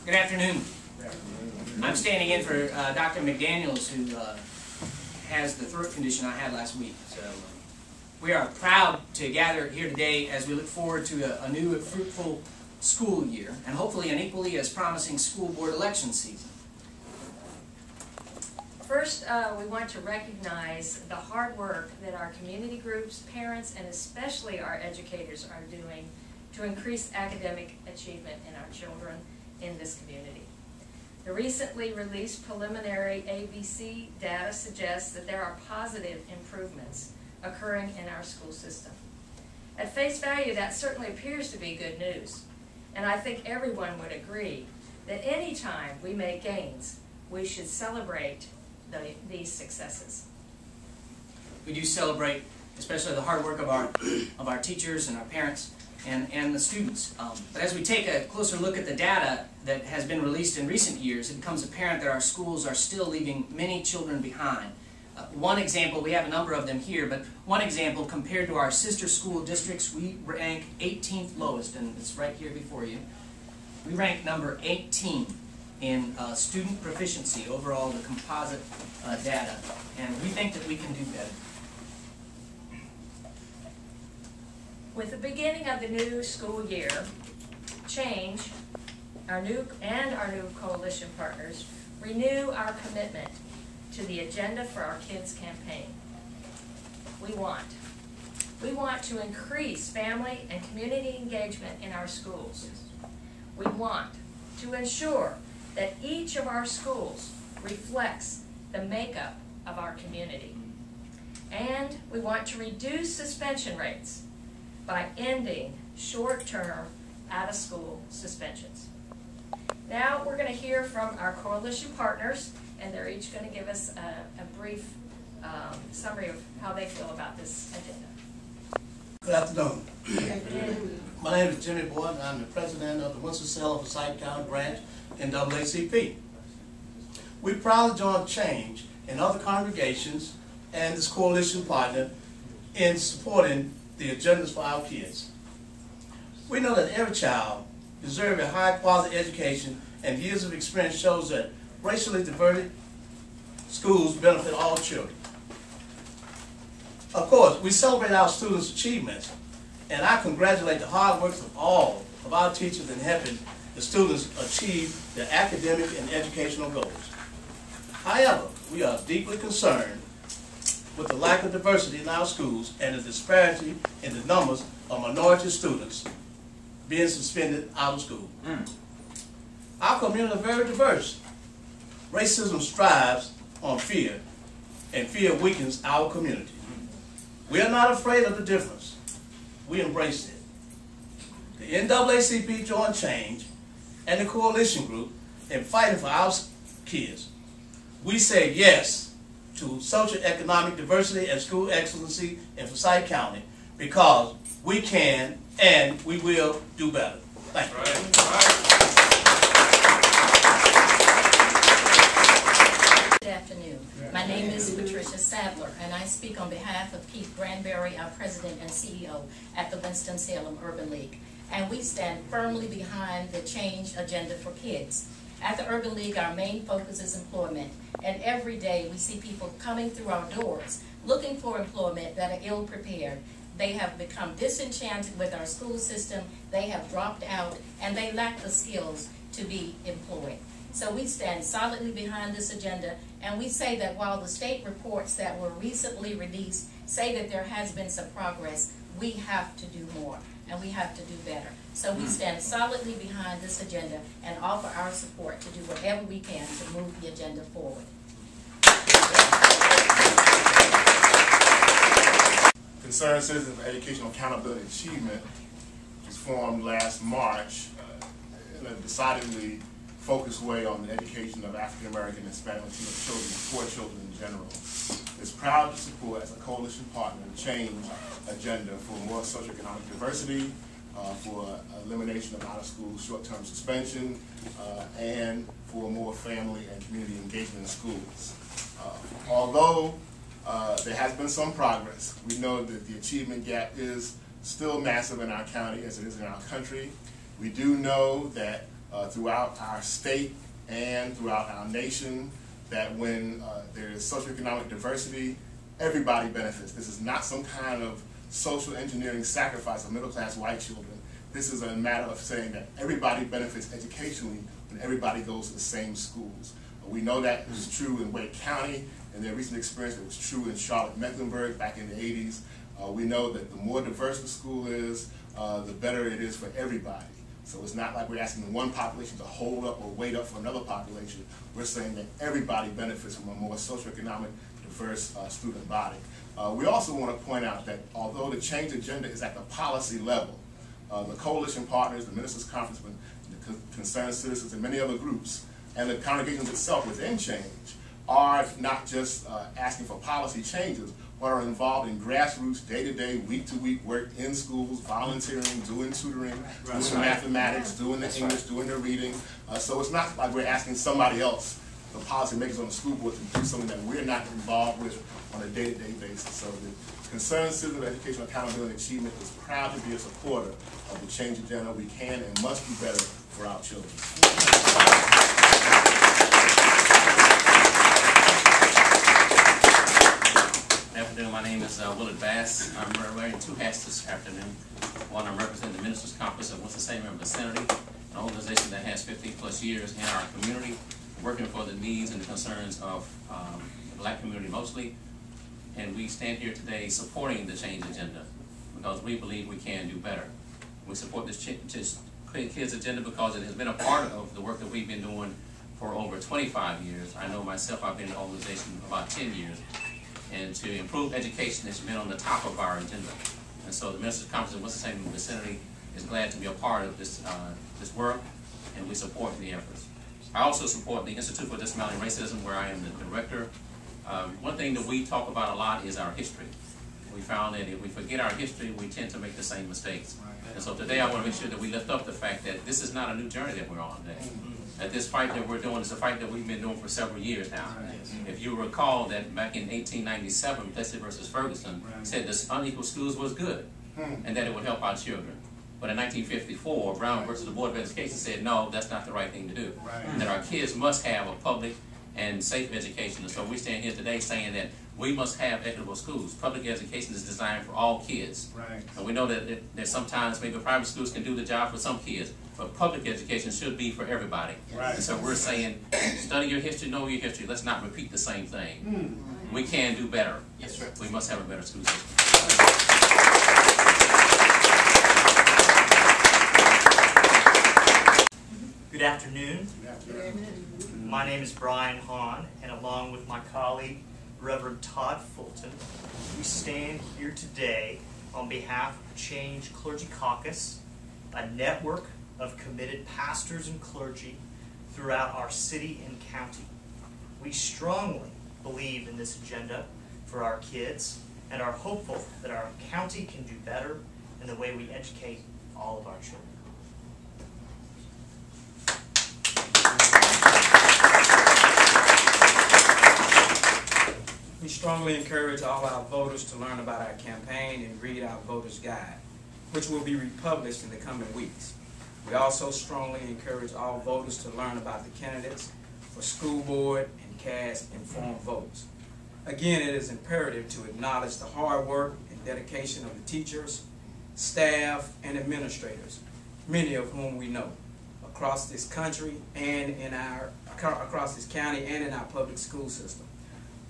Good afternoon. I'm standing in for Dr. McDaniels, who has the throat condition I had last week. So we are proud to gather here today as we look forward to a new and fruitful school year, and hopefully an equally as promising school board election season. First, we want to recognize the hard work that our community groups, parents, and especially our educators are doing to increase academic achievement in our children in this community. The recently released preliminary ABC data suggests that there are positive improvements occurring in our school system. At face value, that certainly appears to be good news, and I think everyone would agree that any time we make gains, we should celebrate these successes. We do celebrate especially the hard work of our teachers and our parents and the students. But as we take a closer look at the data that has been released in recent years, it becomes apparent that our schools are still leaving many children behind. One example, we have a number of them here, but one example, compared to our sister school districts, we rank 18th lowest, and it's right here before you. We rank number 18 in student proficiency, overall the composite data, and we think that we can do better. With the beginning of the new school year, C.H.A.N.G.E, our new coalition partners, renew our commitment to the Agenda for Our Kids campaign. We want to increase family and community engagement in our schools. We want to ensure that each of our schools reflects the makeup of our community. And we want to reduce suspension rates by ending short-term out-of-school suspensions. Now we're going to hear from our coalition partners, and they're each going to give us a brief summary of how they feel about this agenda. Good afternoon. My name is Jimmy Boyd, and I'm the president of the Winston-Salem C.H.A.N.G.E branch in NAACP. We proudly join C.H.A.N.G.E and other congregations and this coalition partner in supporting the agendas for our kids. We know that every child deserves a high-quality education, and years of experience shows that racially diverse schools benefit all children. Of course, we celebrate our students' achievements, and I congratulate the hard work of all of our teachers in helping the students achieve their academic and educational goals. However, we are deeply concerned with the lack of diversity in our schools and the disparity in the numbers of minority students being suspended out of school. Our community is very diverse. Racism strives on fear, and fear weakens our community. We are not afraid of the difference. We embrace it. The NAACP joined C.H.A.N.G.E and the coalition group in fighting for our kids. We say yes to socio-economic diversity and school excellency in Forsyth County because we can and we will do better. Thank you. Good afternoon. My name is Patricia Sadler, and I speak on behalf of Keith Granberry, our president and CEO at the Winston-Salem Urban League. And we stand firmly behind the C.H.A.N.G.E agenda for kids. At the Urban League, our main focus is employment, and every day we see people coming through our doors looking for employment that are ill-prepared. They have become disenchanted with our school system, they have dropped out, and they lack the skills to be employed. So we stand solidly behind this agenda, and we say that while the state reports that were recently released say that there has been some progress, we have to do more, and we have to do better. So we stand solidly behind this agenda and offer our support to do whatever we can to move the agenda forward. Concerned Citizens for Educational Accountability and Achievement was formed last March in a decidedly focused way on the education of African American and Hispanic Latino children, poor children in general. It's proud to support, as a coalition partner, the C.H.A.N.G.E agenda for more socioeconomic diversity, for elimination of out-of-school short-term suspension, and for more family and community engagement in schools. Although there has been some progress, we know that the achievement gap is still massive in our county as it is in our country. We do know that throughout our state and throughout our nation that when there is socioeconomic diversity, everybody benefits. This is not some kind of social engineering sacrifice of middle-class white children. This is a matter of saying that everybody benefits educationally when everybody goes to the same schools. We know that is true in Wake County. In their recent experience, it was true in Charlotte-Mecklenburg back in the 80s. We know that the more diverse the school is, the better it is for everybody. So it's not like we're asking one population to hold up or wait up for another population. We're saying that everybody benefits from a more socioeconomic, diverse student body. We also want to point out that although the change agenda is at the policy level, the coalition partners, the Ministers' Conference, the concerned citizens, and many other groups, and the congregations itself within Change are not just asking for policy changes, but are involved in grassroots, day-to-day, week-to-week work in schools, volunteering, doing tutoring, doing mathematics, doing the English, doing the reading. So it's not like we're asking somebody else, the policymakers on the school board, to do something that we're not involved with on a day-to-day basis. So the Concerned Citizen of Educational Accountability and Achievement is proud to be a supporter of the Change agenda. We can and must do better for our children. Good afternoon. My name is Willard Bass. I'm wearing two hats this afternoon. One, I'm representing the Ministers' Conference of Winston-Salem and vicinity, an organization that has 50+ years in our community, working for the needs and the concerns of the black community mostly. And we stand here today supporting the Change agenda because we believe we can do better. We support this Kids agenda because it has been a part of the work that we've been doing for over 25 years. I know myself, I've been in the organization about 10 years. And to improve education has been on the top of our agenda. And so the Ministers' Conference of Winston-Salem vicinity is glad to be a part of this, this work, and we support the efforts. I also support the Institute for Dismantling Racism, where I am the director. One thing that we talk about a lot is our history. We found that if we forget our history, we tend to make the same mistakes. And so today I want to make sure that we lift up the fact that this is not a new journey that we're on today. That this fight that we're doing is a fight that we've been doing for several years now. If you recall that back in 1897, Plessy versus Ferguson said this unequal schools was good and that it would help our children. But in 1954, Brown versus the Board of Education said, no, that's not the right thing to do. And that our kids must have a public and safe education. And so we stand here today saying that we must have equitable schools. Public education is designed for all kids. And we know that sometimes maybe private schools can do the job for some kids, but public education should be for everybody. And so we're saying, study your history, know your history. Let's not repeat the same thing. We can do better. Yes, sir. We must have a better school system. Good afternoon. My name is Brian Hahn, and along with my colleague, Reverend Todd Fulton, we stand here today on behalf of Change Clergy Caucus, a network of committed pastors and clergy throughout our city and county. We strongly believe in this agenda for our kids and are hopeful that our county can do better in the way we educate all of our children. We strongly encourage all our voters to learn about our campaign and read our voters' guide, which will be republished in the coming weeks. We also strongly encourage all voters to learn about the candidates for school board and cast informed votes. Again, it is imperative to acknowledge the hard work and dedication of the teachers, staff, and administrators, many of whom we know, across this country and across this county and in our public school system.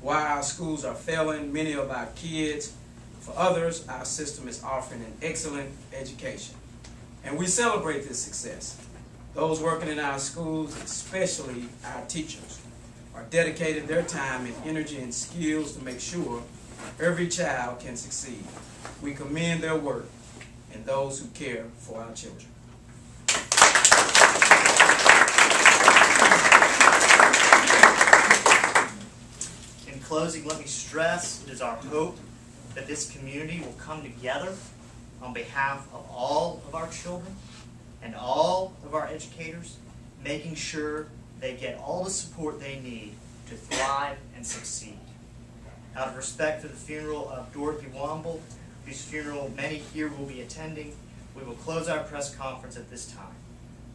While our schools are failing many of our kids, for others, our system is offering an excellent education. And we celebrate this success. Those working in our schools, especially our teachers, are dedicating their time and energy and skills to make sure every child can succeed. We commend their work and those who care for our children. In closing, let me stress it is our hope that this community will come together on behalf of all of our children and all of our educators, making sure they get all the support they need to thrive and succeed. Out of respect for the funeral of Dorothy Womble, whose funeral many here will be attending, we will close our press conference at this time.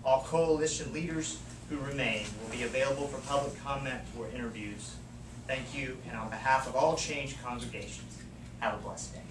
All coalition leaders who remain will be available for public comment or interviews. Thank you, and on behalf of all Change congregations, have a blessed day.